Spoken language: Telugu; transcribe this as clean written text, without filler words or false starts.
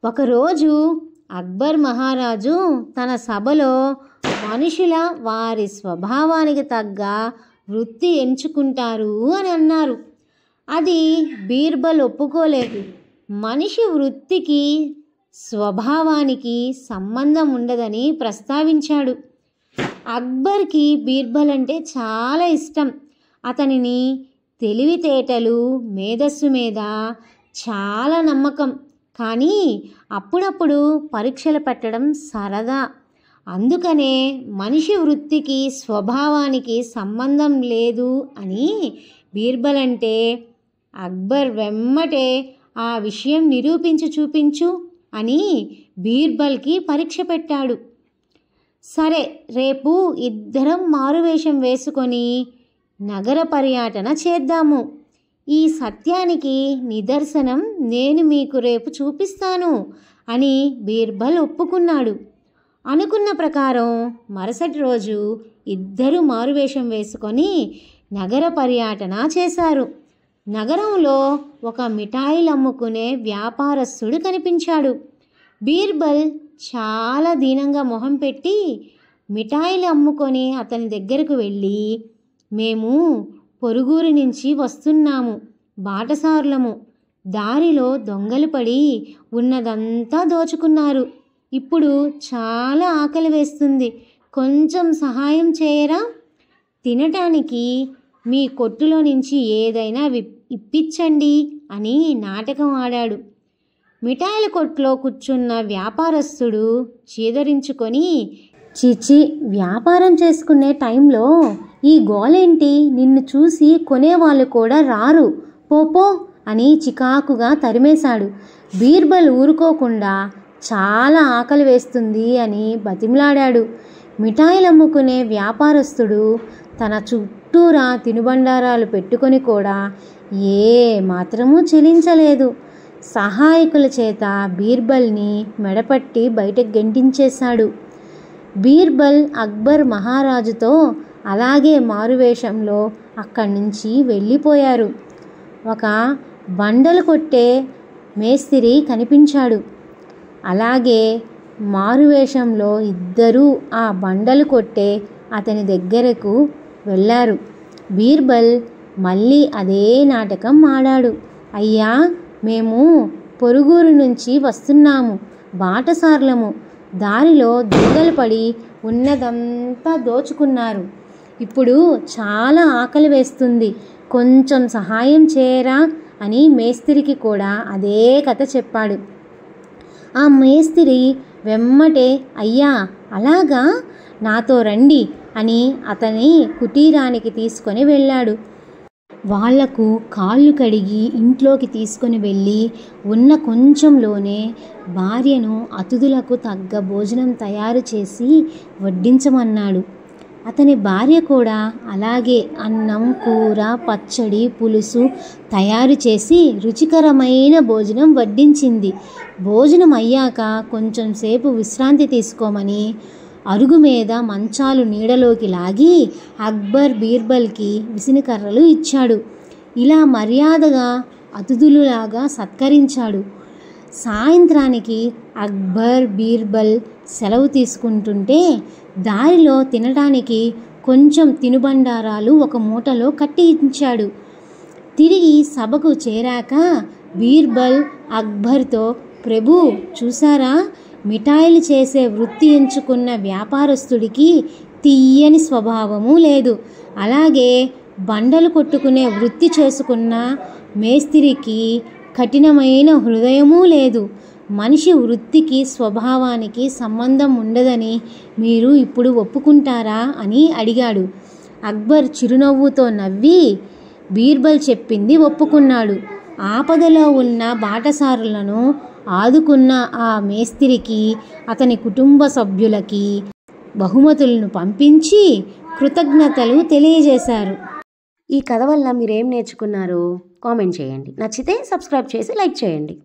ఒకరోజు అక్బర్ మహారాజు తన సభలో మనుషుల వారి స్వభావానికి తగ్గ వృత్తి ఎంచుకుంటారు అని అన్నారు. అది బీర్బల్ ఒప్పుకోలేదు. మనిషి వృత్తికి స్వభావానికి సంబంధం ఉండదని ప్రస్తావించాడు. అక్బర్కి బీర్బల్ అంటే చాలా ఇష్టం. అతనిని తెలివితేటలు, మేధస్సు మీద చాలా నమ్మకం. కానీ అప్పుడప్పుడు పరీక్షలు పెట్టడం సరదా. అందుకనే మనిషి వృత్తికి స్వభావానికి సంబంధం లేదు అని బీర్బల్ అంటే అక్బర్ వెమ్మటే ఆ విషయం నిరూపించి చూపించు అని బీర్బల్కి పరీక్ష పెట్టాడు. సరే, రేపు ఇద్దరం మారువేషం వేసుకొని నగర పర్యటన చేద్దాము. ఈ సత్యానికి నిదర్శనం నేను మీకు రేపు చూపిస్తాను అని బీర్బల్ ఒప్పుకున్నాడు. అనుకున్న ప్రకారం మరుసటి రోజు ఇద్దరు మారువేషం వేసుకొని నగర పర్యటన చేశారు. నగరంలో ఒక మిఠాయిలు అమ్ముకునే వ్యాపారస్తుడు కనిపించాడు. బీర్బల్ చాలా దీనంగా మొహం పెట్టి మిఠాయిలు అమ్ముకొని అతని దగ్గరకు వెళ్ళి, మేము పొరుగురి నుంచి వస్తున్నాము, బాటసారులము. దారిలో దొంగలు పడి ఉన్నదంతా దోచుకున్నారు. ఇప్పుడు చాలా ఆకలి వేస్తుంది, కొంచెం సహాయం చేయరా? తినటానికి మీ కొట్టులో నుంచి ఏదైనా ఇప్పించండి అని నాటకం ఆడాడు. మిఠాయిల కొట్లో కూర్చున్న వ్యాపారస్తుడు చీదరించుకొని, చిచి, వ్యాపారం చేసుకునే టైంలో ఈ గోలేంటి? నిన్ను చూసి కొనేవాళ్ళు కూడా రారు, పోపో అని చికాకుగా తరిమేశాడు. బీర్బల్ ఊరుకోకుండా చాలా ఆకలి వేస్తుంది అని బతిమలాడాడు. మిఠాయిలు అమ్ముకునే వ్యాపారస్తుడు తన చుట్టూరా తినుబండారాలు పెట్టుకొని కూడా ఏ మాత్రమూ చెలించలేదు. సహాయకుల చేత బీర్బల్ని మెడపట్టి బయటకు గెంటించేశాడు. బీర్బల్ అక్బర్ మహారాజుతో అలాగే మారువేషంలో అక్కడి నుంచి వెళ్ళిపోయారు. ఒక బండలు కొట్టే మేస్తిరి కనిపించాడు. అలాగే మారువేషంలో ఇద్దరూ ఆ బండలు కొట్టే అతని దగ్గరకు వెళ్ళారు. బీర్బల్ మళ్ళీ అదే నాటకం ఆడాడు. అయ్యా, మేము పొరుగురు నుంచి వస్తున్నాము, బాటసారులము. దారిలో దొంగలు పడి ఉన్నదంతా దోచుకున్నారు. ఇప్పుడు చాలా ఆకలి వేస్తుంది, కొంచెం సహాయం చేయరా అని మేస్తిరికి కూడా అదే కథ చెప్పాడు. ఆ మేస్తిరి వెమ్మటే, అయ్యా అలాగా, నాతో రండి అని అతని కుటీరానికి తీసుకొని వెళ్ళాడు. వాళ్లకు కాళ్ళు కడిగి ఇంట్లోకి తీసుకొని వెళ్ళి ఉన్న కొంచెంలోనే భార్యను అతిథులకు తగ్గ భోజనం తయారు చేసి వడ్డించమన్నాడు. అతని భార్య కూడా అలాగే అన్నం, కూర, పచ్చడి, పులుసు తయారు చేసి రుచికరమైన భోజనం వడ్డించింది. భోజనం అయ్యాక కొంచెం సేపు విశ్రాంతి తీసుకోమని అరుగు మీద మంచాలు నీడలోకి లాగి అక్బర్ బీర్బల్కి విసినికర్రలు ఇచ్చాడు. ఇలా మర్యాదగా అతిథులులాగా సత్కరించాడు. సాయంత్రానికి అక్బర్ బీర్బల్ సెలవు తీసుకుంటుంటే దారిలో తినడానికి కొంచెం తినుబండారాలు ఒక మూటలో కట్టి ఇచ్చాడు. తిరిగి సభకు చేరాక బీర్బల్ అక్బర్తో, ప్రభు చూసారా, మిఠాయిలు చేసే వృత్తి ఎంచుకున్న వ్యాపారస్తుడికి తీయని స్వభావము లేదు, అలాగే బండలు కొట్టుకునే వృత్తి చేసుకున్న మేస్తిరికి కఠినమైన హృదయమూ లేదు. మనిషి వృత్తికి స్వభావానికి సంబంధం ఉండదని మీరు ఇప్పుడు ఒప్పుకుంటారా అని అడిగాడు. అక్బర్ చిరునవ్వుతో నవ్వి బీర్బల్ చెప్పింది ఒప్పుకున్నాడు. ఆపదలో ఉన్న బాటసారులను ఆదుకున్న ఆ మేస్తిరికి అతని కుటుంబ సభ్యులకి బహుమతులను పంపించి కృతజ్ఞతలు తెలియజేశారు. ఈ కథ వల్ల మీరేం నేర్చుకున్నారో కామెంట్ చేయండి. నచ్చితే సబ్స్క్రైబ్ చేసి లైక్ చేయండి.